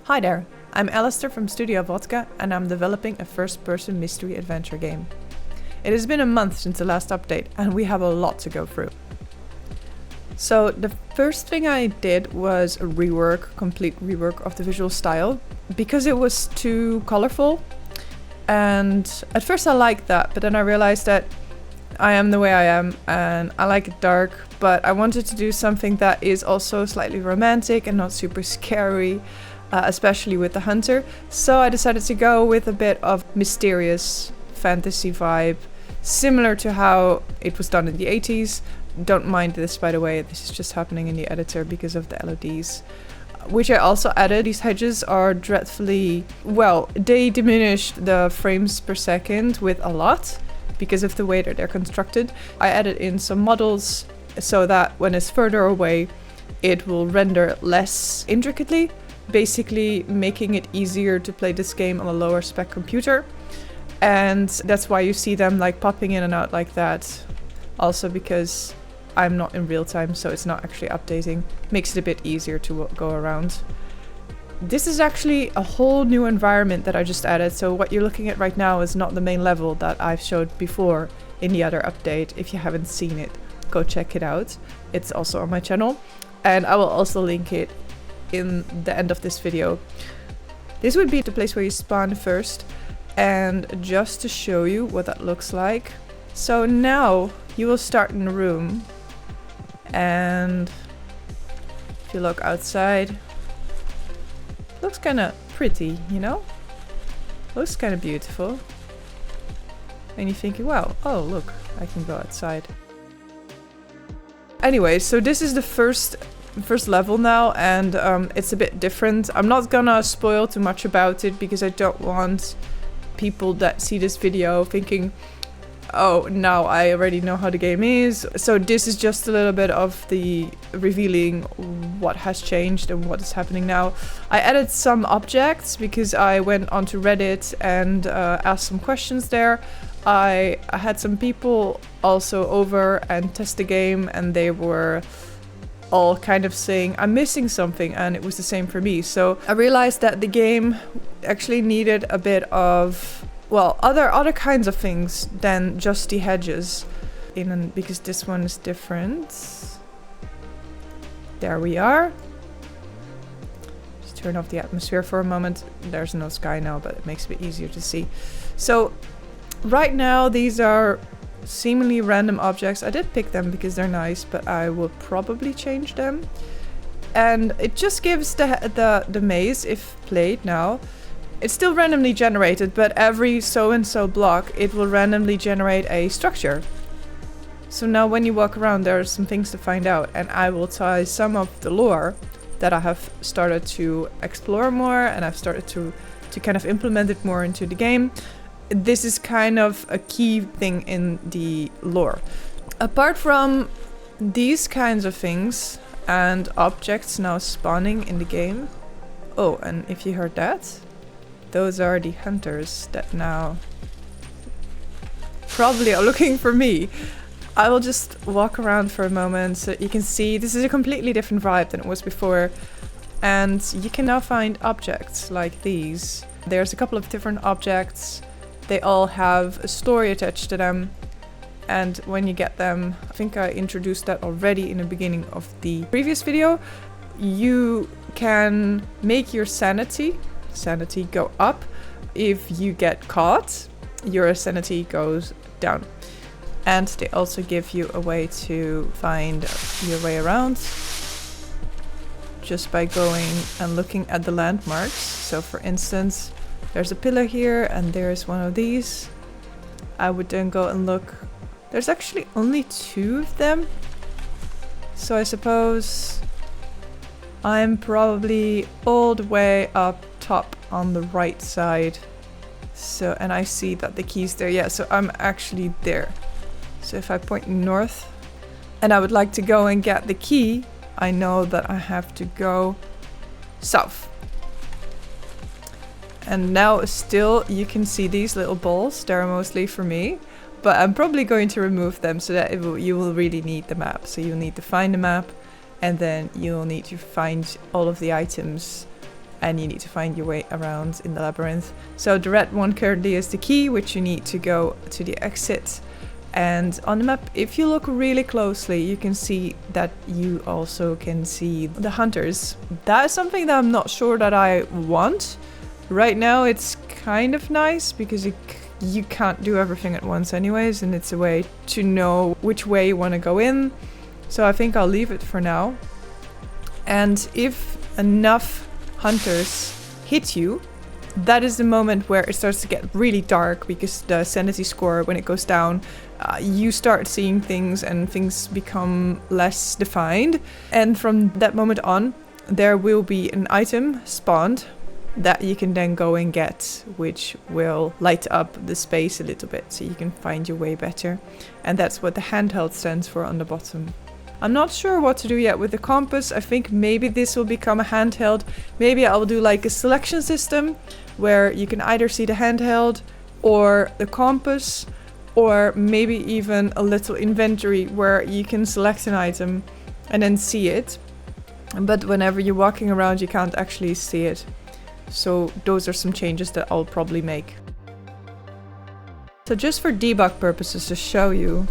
Hi there, I'm Alistair from Studio Vodka and I'm developing a first-person mystery adventure game. It has been a month since the last update and we have a lot to go through. So the first thing I did was a complete rework of the visual style, because it was too colorful. And at first I liked that, but then I realized that I am the way I am and I like it dark, but I wanted to do something that is also slightly romantic and not super scary. Especially with the hunter. So I decided to go with a bit of mysterious fantasy vibe, similar to how it was done in the 80s. Don't mind this, by the way, this is just happening in the editor because of the LODs. Which I also added. These hedges are dreadfully, well, they diminished the frames per second with a lot because of the way that they're constructed. I added in some models so that when it's further away, it will render less intricately, basically making it easier to play this game on a lower spec computer. And that's why you see them like popping in and out like that. Also because I'm not in real time, so it's not actually updating. Makes it a bit easier to go around. This is actually a whole new environment that I just added. So what you're looking at right now is not the main level that I've showed before in the other update. If you haven't seen it, go check it out. It's also on my channel. And I will also link it in the end of this video. This would be the place where you spawn first, and just to show you what that looks like. So now you will start in a room, and if you look outside, it looks kind of pretty, you know? Looks kind of beautiful. And you're thinking, wow, oh look, I can go outside. Anyway, so this is the first level now, and it's a bit different. I'm not gonna spoil too much about it because I don't want people that see this video thinking, oh, now I already know how the game is. So this is just a little bit of the revealing what has changed and what is happening now. I added some objects because I went onto Reddit and asked some questions there. I had some people also over and test the game, and they were all kind of saying I'm missing something, and it was the same for me. So I realized that the game actually needed a bit of, well, other kinds of things than just the hedges, because this one is different. There we are. Just turn off the atmosphere for a moment. There's no sky now, but it makes it easier to see. So right now these are seemingly random objects. I did pick them because they're nice, but I will probably change them. And it just gives the maze, if played now, it's still randomly generated, but every so and so block it will randomly generate a structure. So now when you walk around, there are some things to find out, and I will tie some of the lore that I have started to explore more, and I've started to kind of implement it more into the game. This is kind of a key thing in the lore. Apart from these kinds of things and objects now spawning in the game. Oh, and if you heard that, those are the hunters that now probably are looking for me. I will just walk around for a moment so you can see this is a completely different vibe than it was before. And you can now find objects like these. There's a couple of different objects. They all have a story attached to them, and when you get them, I think I introduced that already in the beginning of the previous video, you can make your sanity go up. If you get caught, your sanity goes down. And they also give you a way to find your way around just by going and looking at the landmarks. So for instance, there's a pillar here, and there's one of these. I would then go and look. There's actually only 2 of them. So I suppose I'm probably all the way up top on the right side. So, and I see that the key's there. Yeah, so I'm actually there. So if I point north and I would like to go and get the key, I know that I have to go south. And now still you can see these little balls. They're mostly for me, but I'm probably going to remove them so that you will really need the map. So you'll need to find the map, and then you'll need to find all of the items and you need to find your way around in the labyrinth. So the red one currently is the key, which you need to go to the exit. And on the map, if you look really closely, you can see that you also can see the hunters. That is something that I'm not sure that I want. Right now it's kind of nice because you can't do everything at once anyways, and it's a way to know which way you want to go in. So I think I'll leave it for now. And if enough hunters hit you, that is the moment where it starts to get really dark, because the sanity score, when it goes down, you start seeing things and things become less defined. And from that moment on, there will be an item spawned that you can then go and get, which will light up the space a little bit so you can find your way better. And that's what the handheld stands for on the bottom. I'm not sure what to do yet with the compass. I think maybe this will become a handheld. Maybe I'll do like a selection system where you can either see the handheld or the compass, or maybe even a little inventory where you can select an item and then see it. But whenever you're walking around, you can't actually see it. So those are some changes that I'll probably make. So just for debug purposes to show you,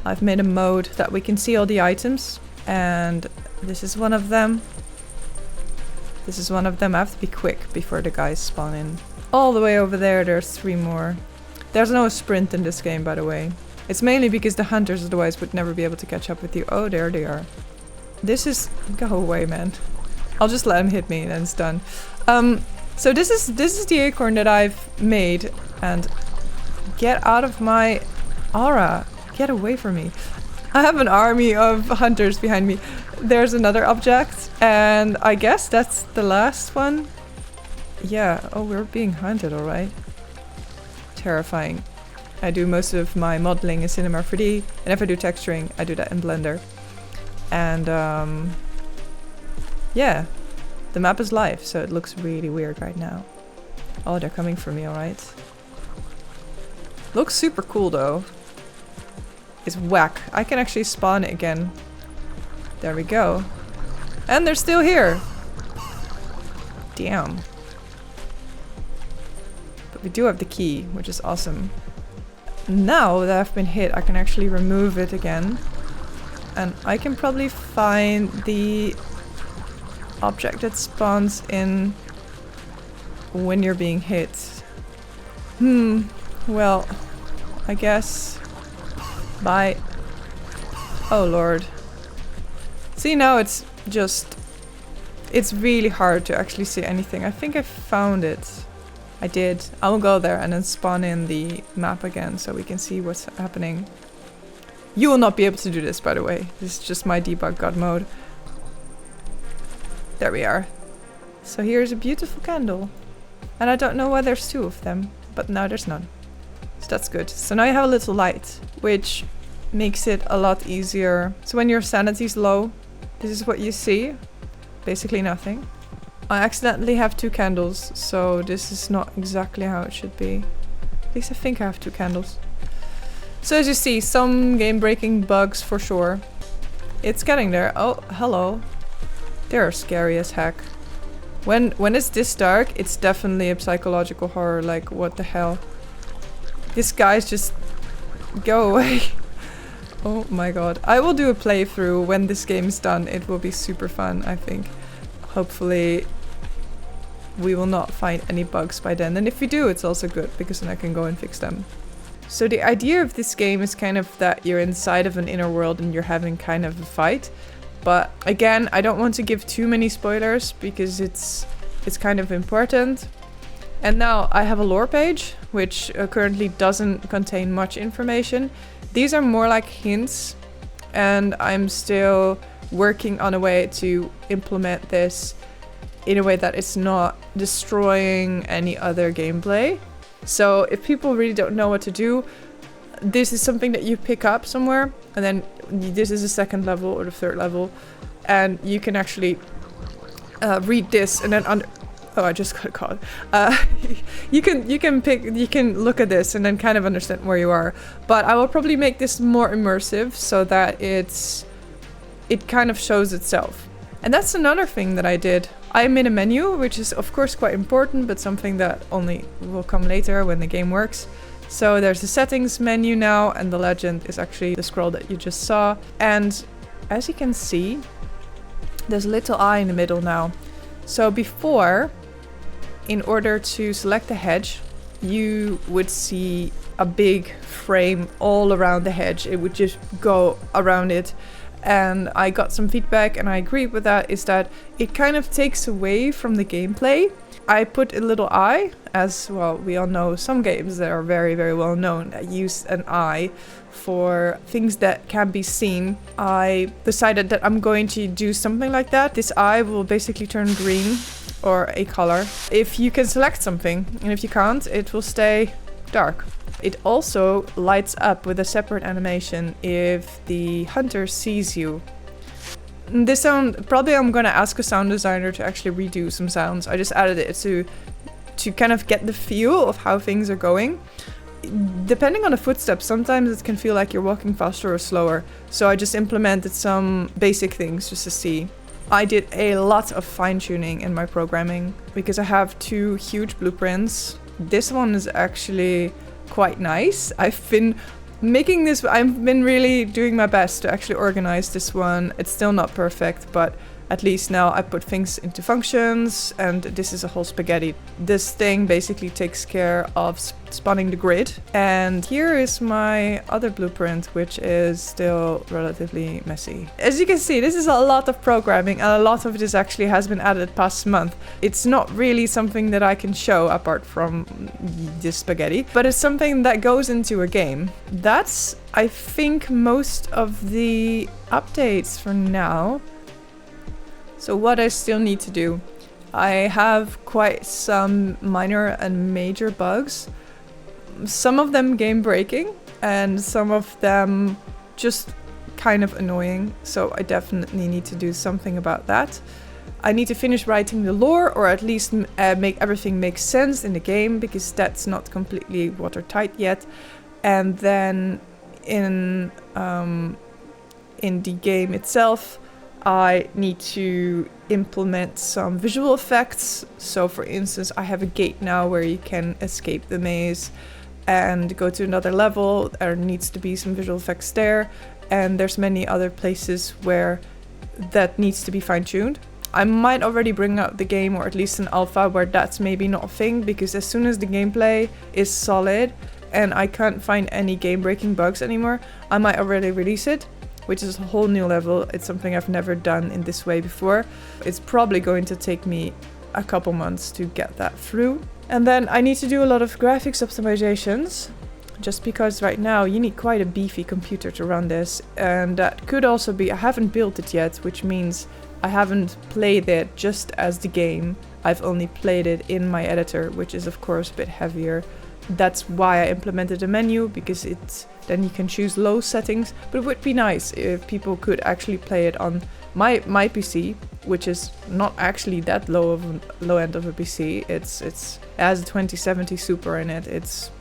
I've made a mode that we can see all the items, and this is one of them. This is one of them. I have to be quick before the guys spawn in. All the way over there, there's 3 more. There's no sprint in this game, by the way. It's mainly because the hunters otherwise would never be able to catch up with you. Oh, there they are. This is... Go away, man. I'll just let him hit me and it's done. So this is the acorn that I've made, and get out of my aura. Get away from me. I have an army of hunters behind me. There's another object, and I guess that's the last one. Yeah, oh, we're being hunted, alright. Terrifying. I do most of my modeling in Cinema 4D, and if I do texturing, I do that in Blender. And yeah, the map is live, so it looks really weird right now. Oh, they're coming for me, alright. Looks super cool though. It's whack. I can actually spawn it again. There we go. And they're still here. Damn. But we do have the key, which is awesome. Now that I've been hit, I can actually remove it again. And I can probably find the object that spawns in when you're being hit. Well, I guess... Bye. Oh lord. See, now it's just... It's really hard to actually see anything. I think I found it. I did. I will go there and then spawn in the map again so we can see what's happening. You will not be able to do this, by the way. This is just my debug god mode. There we are. So here's a beautiful candle. And I don't know why there's 2 of them, but now there's none. So that's good. So now you have a little light, which makes it a lot easier. So when your sanity's low, this is what you see. Basically nothing. I accidentally have 2 candles, so this is not exactly how it should be. At least I think I have 2 candles. So as you see, some game-breaking bugs for sure. It's getting there. Oh, hello. They're scary as heck. When it's this dark, it's definitely a psychological horror. Like, what the hell? This guy's just... Go away. Oh my god. I will do a playthrough when this game is done. It will be super fun, I think. Hopefully we will not find any bugs by then. And if we do, it's also good, because then I can go and fix them. So the idea of this game is kind of that you're inside of an inner world and you're having kind of a fight. But again, I don't want to give too many spoilers because it's kind of important. And now I have a lore page, which currently doesn't contain much information. These are more like hints, and I'm still working on a way to implement this in a way that it's not destroying any other gameplay. So if people really don't know what to do, this is something that you pick up somewhere, and then this is the 2nd level or the 3rd level, and you can actually read this and then oh, I just got caught. You can look at this and then kind of understand where you are. But I will probably make this more immersive so that it kind of shows itself. And that's another thing that I did. I'm in a menu, which is of course quite important, but something that only will come later when the game works. So there's the settings menu now, and the legend is actually the scroll that you just saw. And as you can see, there's a little eye in the middle now. So before, in order to select the hedge, you would see a big frame all around the hedge. It would just go around it. And I got some feedback, and I agree with that, is that it kind of takes away from the gameplay. I put a little eye, as well, we all know some games that are very, very well known that use an eye for things that can be seen. I decided that I'm going to do something like that. This eye will basically turn green, or a color, if you can select something, and if you can't, it will stay dark. It also lights up with a separate animation if the hunter sees you. This sound, probably I'm gonna ask a sound designer to actually redo some sounds. I just added it to kind of get the feel of how things are going. Depending on the footsteps, sometimes it can feel like you're walking faster or slower. So I just implemented some basic things just to see. I did a lot of fine-tuning in my programming because I have 2 huge blueprints. This one is actually quite nice. I've been really doing my best to actually organize this one. It's still not perfect, but at least now I put things into functions, and this is a whole spaghetti. This thing basically takes care of spawning the grid. And here is my other blueprint, which is still relatively messy. As you can see, this is a lot of programming, and a lot of this actually has been added past month. It's not really something that I can show apart from this spaghetti, but it's something that goes into a game. That's, I think, most of the updates for now. So what I still need to do, I have quite some minor and major bugs. Some of them game breaking, and some of them just kind of annoying. So I definitely need to do something about that. I need to finish writing the lore, or at least make everything make sense in the game, because that's not completely watertight yet. And then in the game itself, I need to implement some visual effects. So for instance, I have a gate now where you can escape the maze and go to another level. There needs to be some visual effects there. And there's many other places where that needs to be fine-tuned. I might already bring out the game, or at least an alpha, where that's maybe not a thing, because as soon as the gameplay is solid and I can't find any game-breaking bugs anymore, I might already release it, which is a whole new level. It's something I've never done in this way before. It's probably going to take me a couple months to get that through. And then I need to do a lot of graphics optimizations, just because right now you need quite a beefy computer to run this. And that could also be, I haven't built it yet, which means I haven't played it just as the game. I've only played it in my editor, which is of course a bit heavier. That's why I implemented a menu, because then you can choose low settings. But it would be nice if people could actually play it on my PC, which is not actually that low end of a PC. It has a 2070 Super in it. It's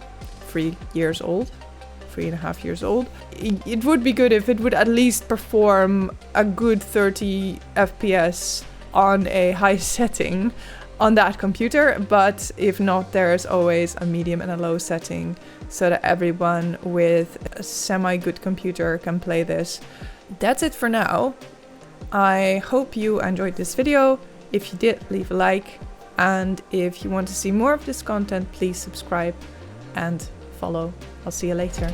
3.5 years old. It would be good if it would at least perform a good 30 FPS on a high setting on that computer, but if not, there's always a medium and a low setting so that everyone with a semi-good computer can play this. That's it for now. I hope you enjoyed this video. If you did, leave a like, and if you want to see more of this content, please subscribe and follow. I'll see you later.